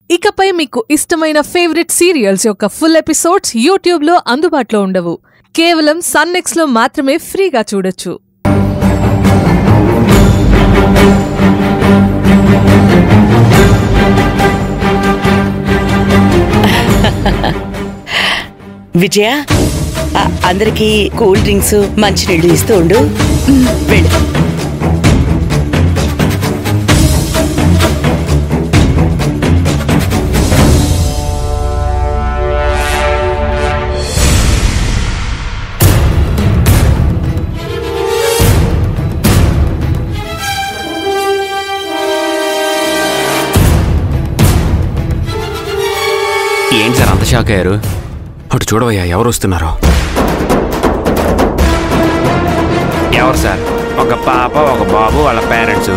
ఇకపై మీకు ఇష్టమైన ఫేవరెట్ సీరియల్స్ యొక్క ఫుల్ ఎపిసోడ్స్ యూట్యూబ్లో అందుబాటులో ఉండవు. కేవలం సన్నెక్స్లో మాత్రమే ఫ్రీగా చూడొచ్చు. విజయ, అందరికి కూల్ డ్రింక్స్ మంచినీళ్ళు ఇస్తూ ఉండు. వెళ్ళు. ఏంటి సార్ అంత షాక్ అయ్యారు? అటు చూడవయ్యా, ఎవరు వస్తున్నారో. ఎవరు సార్? ఒక పాప ఒక బాబు వాళ్ళ పేరెంట్స్.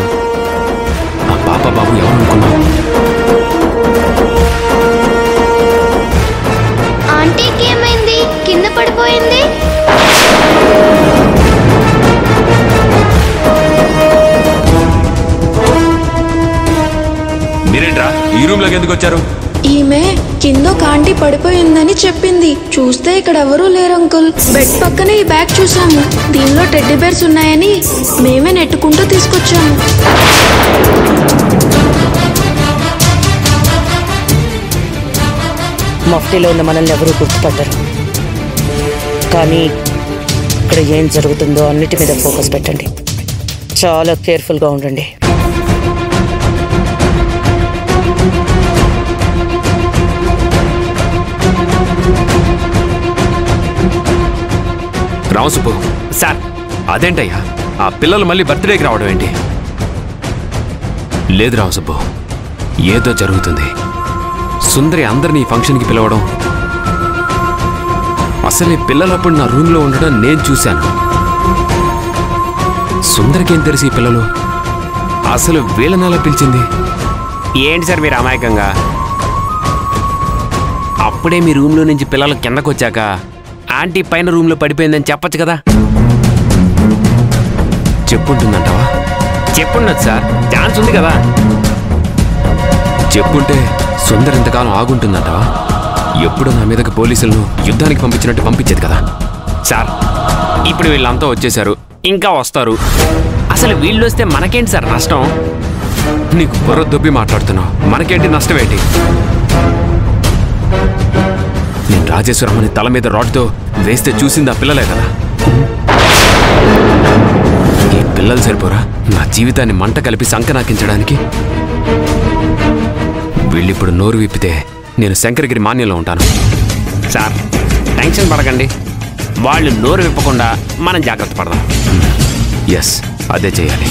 ఆ పాప బాబు ఎవరు అనుకున్నావు? ఆంటీకి ఏమైంది? కింద పడిపోయింది. మీరేంట్రా ఈ రూమ్ లోకి ఎందుకు వచ్చారు? ఈమె కింద ఒక ఆంటీ పడిపోయిందని చెప్పింది. చూస్తే ఇక్కడ ఎవరూ లేరు అంకుల్. బెడ్ పక్కనే ఈ బ్యాగ్ చూసాము. దీనిలో టెడ్డీ బేర్స్ ఉన్నాయని మేమే నెట్టుకుంటూ తీసుకొచ్చాము. మఫ్టీలో ఉన్న మనల్ని ఎవరూ గుర్తుపట్టరు. కానీ ఇక్కడ ఏం జరుగుతుందో అన్నిటి మీద ఫోకస్ పెట్టండి. చాలా కేర్ఫుల్గా ఉండండి. రామసుబ్బు సార్, అదేంటయ్యా ఆ పిల్లలు మళ్ళీ బర్త్డేకి రావడం ఏంటి? లేదు రామసుబ్బు, ఏదో జరుగుతుంది. సుందరి అందరినీ ఫంక్షన్కి పిలవడం, అసలు ఈ పిల్లలప్పుడు నా రూమ్లో ఉండడం నేను చూశాను. సుందరికేం తెలిసి ఈ పిల్లలు అసలు వీళ్ళనెలా పిలిచింది? ఏంటి సార్ మీరు అమాయకంగా? అప్పుడే మీ రూమ్లో నుంచి పిల్లలు కిందకు వచ్చాక ఆంటీ పైన రూమ్లో పడిపోయిందని చెప్పచ్చు కదా. చెప్పుంటుందంటావా? చెప్పుండదు సార్, ఛాన్స్ ఉంది కదా. చెప్పుంటే సుందర్ ఇంతకాలం ఆగుంటుందంటావా? ఎప్పుడు నా మీదకి పోలీసులను యుద్ధానికి పంపించినట్టు పంపించేది కదా. సార్, ఇప్పుడు వీళ్ళంతా వచ్చేశారు, ఇంకా వస్తారు. అసలు వీళ్ళు వస్తే మనకేంటి సార్ నష్టం? నీకు బుర్ర దొబ్బి మాట్లాడుతున్నావు. మనకేంటి నష్టం ఏంటి? నేను రాజేశ్వరమ్మని తల మీద రాడ్తో వేస్తే చూసింది ఆ పిల్లలే కదా. ఈ పిల్లలు సరిపోరా నా జీవితాన్ని మంట కలిపి సంకనాకించడానికి? వీళ్ళిప్పుడు నోరు విప్పితే నేను శంకరగిరి మాన్యంలో ఉంటాను. సార్, టెన్షన్ పడకండి. వాళ్ళు నోరు విప్పకుండా మనం జాగ్రత్త పడదాం. ఎస్, అదే చేయాలి.